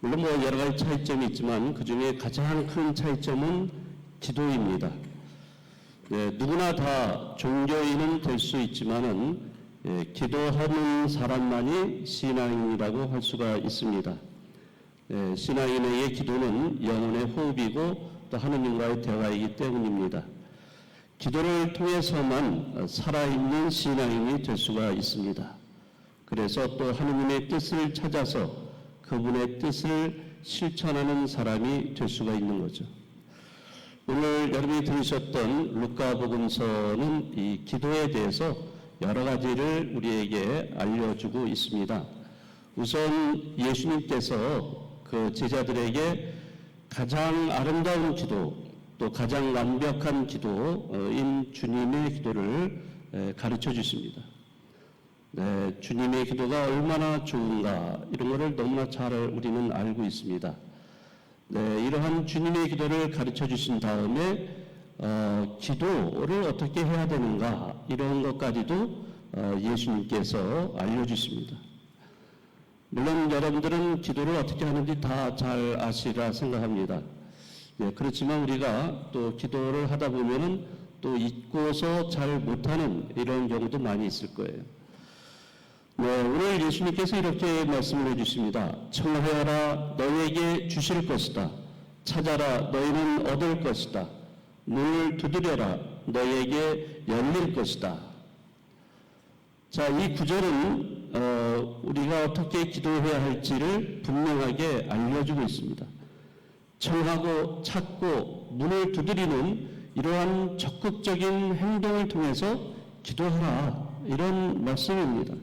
물론 여러 가지 차이점이 있지만 그 중에 가장 큰 차이점은 기도입니다. 누구나 다 종교인은 될 수 있지만은 기도하는 사람만이 신앙인이라고 할 수가 있습니다. 신앙인의 기도는 영혼의 호흡이고 또 하느님과의 대화이기 때문입니다. 기도를 통해서만 살아있는 신앙인이 될 수가 있습니다. 그래서 또 하느님의 뜻을 찾아서 그분의 뜻을 실천하는 사람이 될 수가 있는 거죠. 오늘 여러분이 들으셨던 루카복음서는 이 기도에 대해서 여러 가지를 우리에게 알려주고 있습니다. 우선 예수님께서 그 제자들에게 가장 아름다운 기도, 또 가장 완벽한 기도인 주님의 기도를 가르쳐 주십니다. 주님의 기도가 얼마나 좋은가 이런 것을 너무나 잘 우리는 알고 있습니다. 이러한 주님의 기도를 가르쳐 주신 다음에 기도를 어떻게 해야 되는가 이런 것까지도 예수님께서 알려주십니다. 물론 여러분들은 기도를 어떻게 하는지 다 잘 아시리라 생각합니다. 그렇지만 우리가 또 기도를 하다 보면은 또 잊고서 잘 못하는 이런 경우도 많이 있을 거예요. 오늘 예수님께서 이렇게 말씀을 해주십니다. 청하여라 너에게 주실 것이다. 찾아라 너희는 얻을 것이다. 문을 두드려라 너에게 열릴 것이다. 자, 이 구절은 우리가 어떻게 기도해야 할지를 분명하게 알려주고 있습니다. 청하고 찾고 문을 두드리는 이러한 적극적인 행동을 통해서 기도하라 이런 말씀입니다.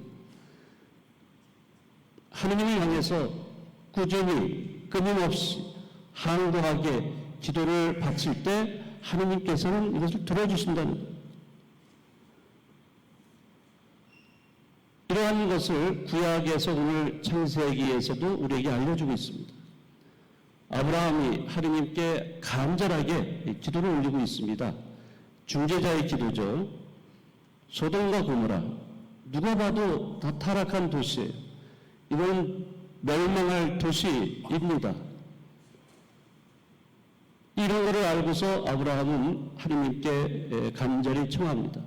하느님을 향해서 꾸준히 끊임없이 항도하게 기도를 바칠 때 하느님께서는 이것을 들어주신다는 거예요. 이러한 것을 구약에서 오늘 창세기에서도 우리에게 알려주고 있습니다. 아브라함이 하느님께 간절하게 기도를 올리고 있습니다. 중재자의 기도죠. 소돔과 고모라 누가 봐도 다 타락한 도시예요. 이건 멸망할 도시입니다. 이런 것을 알고서 아브라함은 하느님께 간절히 청합니다.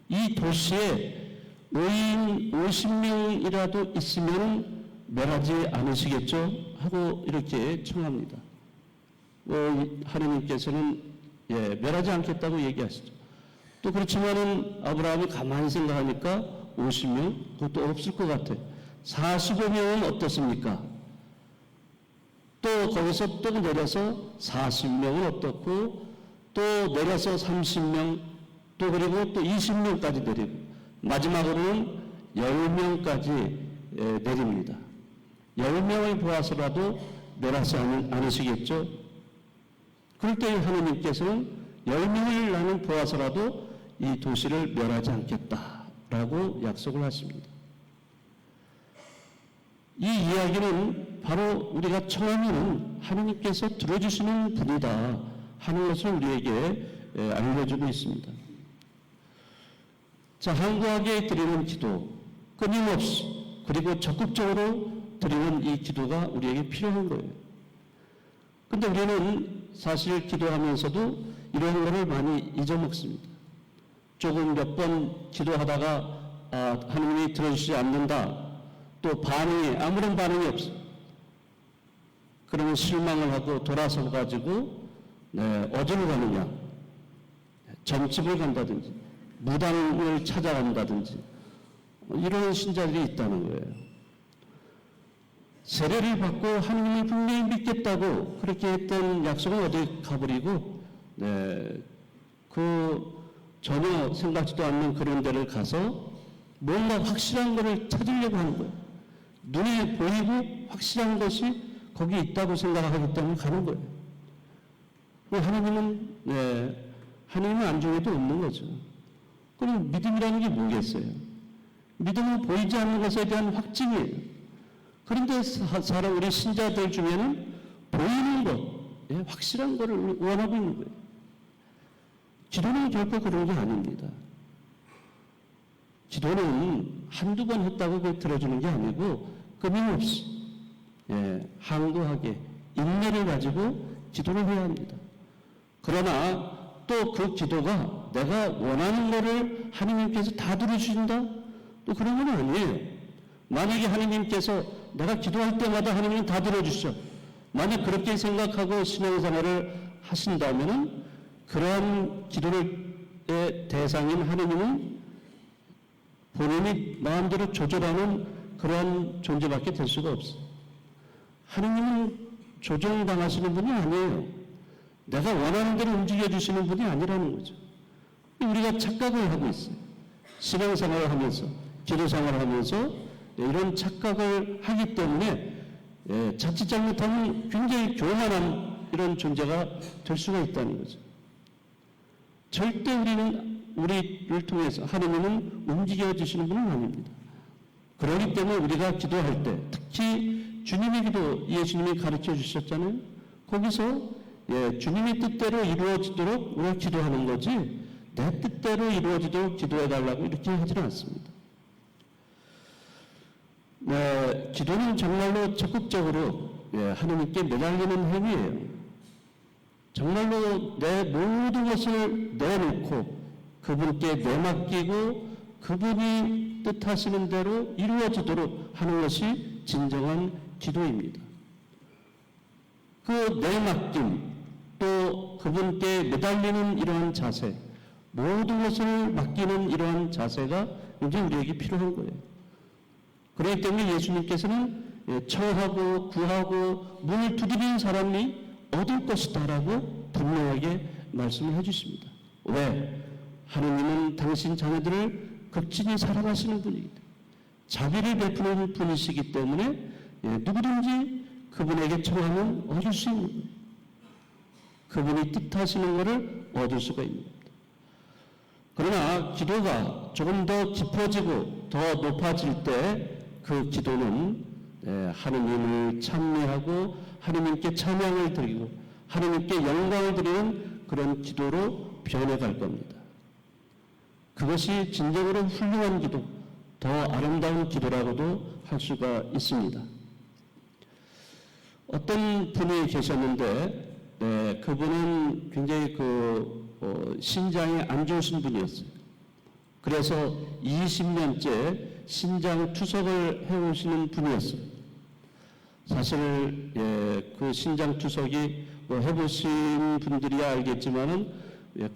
이 도시에 의인 50명이라도 있으면 멸하지 않으시겠죠? 하고 이렇게 청합니다. 하느님께서는 멸하지 않겠다고 얘기하시죠. 또 그렇지만은 아브라함이 가만히 생각하니까 50명? 그것도 없을 것 같아요. 45명은 어떻습니까? 또 거기서 또 내려서 40명은 어떻고 또 내려서 30명 또 그리고 또 20명까지 내리고 마지막으로는 10명까지 내립니다. 10명을 보아서라도 멸하지 않으시겠죠? 그럴 때 하느님께서는 10명을 나는 보아서라도 이 도시를 멸하지 않겠다라고 약속을 하십니다. 이 이야기는 바로 우리가 청하면 하느님께서 들어주시는 분이다 하는 것을 우리에게 알려주고 있습니다. 자, 항구하게 드리는 기도, 끊임없이 그리고 적극적으로 드리는 이 기도가 우리에게 필요한 거예요. 근데 우리는 사실 기도하면서도 이런 것을 많이 잊어먹습니다. 조금 몇 번 기도하다가 하느님이 들어주시지 않는다. 또 아무런 반응이 없어. 그러면 실망을 하고 돌아서 가지고 어디로 가느냐? 점집을 간다든지 무당을 찾아간다든지 이런 신자들이 있다는 거예요. 세례를 받고 하느님을 분명히 믿겠다고 그렇게 했던 약속은 어디 가버리고 전혀 생각지도 않는 그런 데를 가서 뭔가 확실한 것을 찾으려고 하는 거예요. 눈에 보이고 확실한 것이 거기 있다고 생각하기 때문에 가는 거예요. 하느님은 안중에도 없는 거죠. 그럼 믿음이라는 게 뭐겠어요? 믿음은 보이지 않는 것에 대한 확증이에요. 그런데 우리 신자들 중에는 보이는 것, 확실한 것을 원하고 있는 거예요. 기도는 결코 그런 게 아닙니다. 기도는 한두 번 했다고 들어주는 게 아니고 끊임없이 항구하게 인내를 가지고 기도를 해야 합니다. 그러나 또 그 기도가 내가 원하는 것을 하느님께서 다 들어주신다? 또 그런 건 아니에요. 만약에 하느님께서 내가 기도할 때마다 하느님은 다 들어주셔. 만약 그렇게 생각하고 신앙생활을 하신다면 그러한 기도의 대상인 하느님은 본인이 마음대로 조절하는 그러한 존재밖에 될 수가 없어요. 하느님은 조정당하시는 분이 아니에요. 내가 원하는 대로 움직여주시는 분이 아니라는 거죠. 우리가 착각을 하고 있어요. 신앙생활을 하면서, 기도생활을 하면서 이런 착각을 하기 때문에 자칫 잘못하면 굉장히 교만한 이런 존재가 될 수가 있다는 거죠. 절대 우리를 통해서 하느님은 움직여주시는 분은 아닙니다. 그렇기 때문에 우리가 기도할 때, 특히 주님의 기도, 예수님이 가르쳐 주셨잖아요. 거기서 주님의 뜻대로 이루어지도록 우리가 기도하는 거지 내 뜻대로 이루어지도록 기도해달라고 이렇게 하지는 않습니다. 기도는 정말로 적극적으로 하느님께 매달리는 행위예요. 정말로 내 모든 것을 내놓고 그분께 내맡기고 그분이 뜻하시는 대로 이루어지도록 하는 것이 진정한 기도입니다. 그 내맡김 또 그분께 매달리는 이러한 자세, 모든 것을 맡기는 이러한 자세가 이제 우리에게 필요한 거예요. 그렇기 때문에 예수님께서는 청하고 구하고 문을 두드리는 사람이 얻을 것이다라고 분명하게 말씀을 해주십니다. 왜? 하느님은 당신 자녀들을 극진히 사랑하시는 분이기 때문에 자비를 베푸는 분이시기 때문에 누구든지 그분에게 청하면 얻을 수 있는 거예요. 그분이 뜻하시는 것을 얻을 수가 있는 겁니다. 그러나 기도가 조금 더 깊어지고 더 높아질 때 그 기도는 하느님을 찬미하고 하느님께 찬양을 드리고 하느님께 영광을 드리는 그런 기도로 변해갈 겁니다. 그것이 진정으로 훌륭한 기도, 더 아름다운 기도라고도 할 수가 있습니다. 어떤 분이 계셨는데 그분은 굉장히 신장이 안 좋으신 분이었어요. 그래서 20년째 신장 투석을 해오시는 분이었어요. 사실 그 신장 투석이 해보신 분들이야 알겠지만은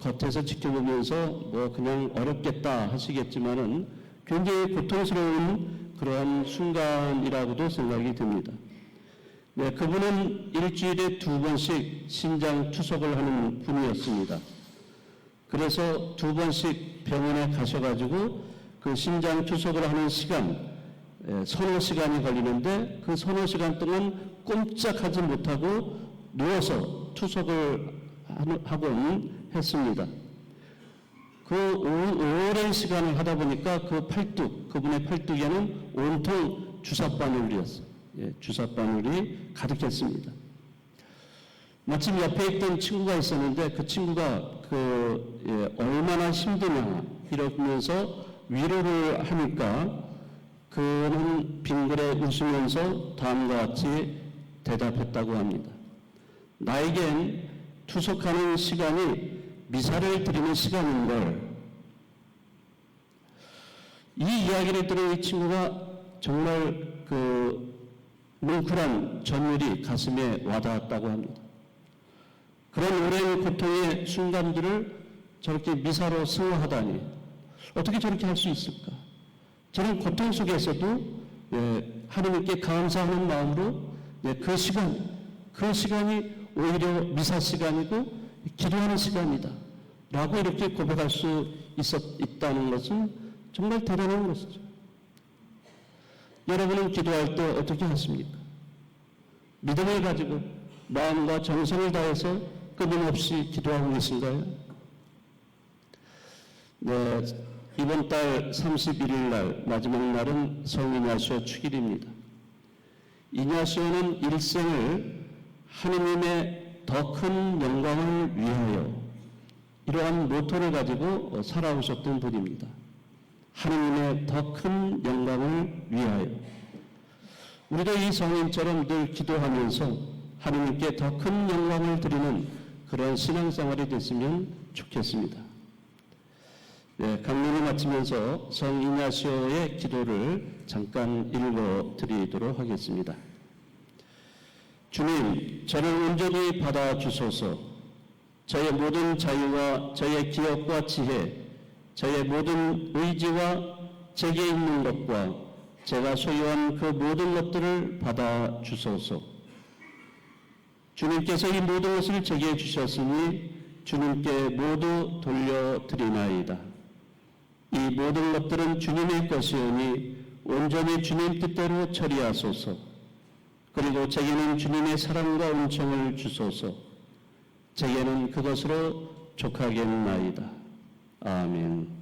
겉에서 지켜보면서 그냥 어렵겠다 하시겠지만은 굉장히 고통스러운 그러한 순간이라고도 생각이 듭니다. 그분은 일주일에 2번씩 신장 투석을 하는 분이었습니다. 그래서 2번씩 병원에 가셔가지고 그 신장 투석을 하는 시간, 서너 시간이 걸리는데 그 서너 시간 동안 꼼짝하지 못하고 누워서 투석을 하곤 했습니다. 그 오랜 시간을 하다 보니까 그분의 팔뚝에는 온통 주삿바늘이었어요. 주삿바늘이 가득했습니다. 마침 옆에 있던 친구가 있었는데 그 친구가 얼마나 힘드냐 이러면서 위로를 하니까 그는 빙그레 웃으면서 다음과 같이 대답했다고 합니다. 나에겐 투석하는 시간이 미사를 드리는 시간인걸. 이 이야기를 들은 이 친구가 정말 뭉클한 전율이 가슴에 와닿았다고 합니다. 그런 오랜 고통의 순간들을 저렇게 미사로 승화하다니 어떻게 저렇게 할 수 있을까? 저런 고통 속에서도 하느님께 감사하는 마음으로 그 시간이 오히려 미사 시간이고 기도하는 시간이다 라고 이렇게 고백할 수 있다는 것은 정말 대단한 것이죠. 여러분은 기도할 때 어떻게 하십니까? 믿음을 가지고 마음과 정성을 다해서 끊임없이 기도하고 계신가요? 이번 달 31일 날 마지막 날은 성이냐시오 축일입니다. 이냐시오는 일생을 하느님의 더 큰 영광을 위하여 이러한 모토를 가지고 살아오셨던 분입니다. 하느님의 더 큰 영광을 위하여. 우리도 이 성인처럼 늘 기도하면서 하느님께 더 큰 영광을 드리는 그런 신앙생활이 됐으면 좋겠습니다. 네, 강론을 마치면서 성 이냐시오의 기도를 잠깐 읽어드리도록 하겠습니다. 주님, 저를 온전히 받아주소서. 저의 모든 자유와 저의 기억과 지혜, 저의 모든 의지와 제게 있는 것과 제가 소유한 그 모든 것들을 받아주소서. 주님께서 이 모든 것을 제게 주셨으니 주님께 모두 돌려드리나이다. 이 모든 것들은 주님의 것이오니 온전히 주님 뜻대로 처리하소서. 그리고 제게는 주님의 사랑과 은총을 주소서. 제게는 그것으로 족하겠나이다. 아멘.